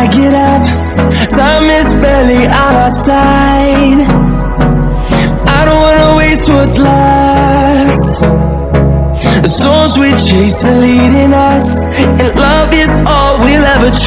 gotta get up, time is barely on our side. I don't wanna waste what's left. The storms we chase are leading us, and love is all we'll ever trust.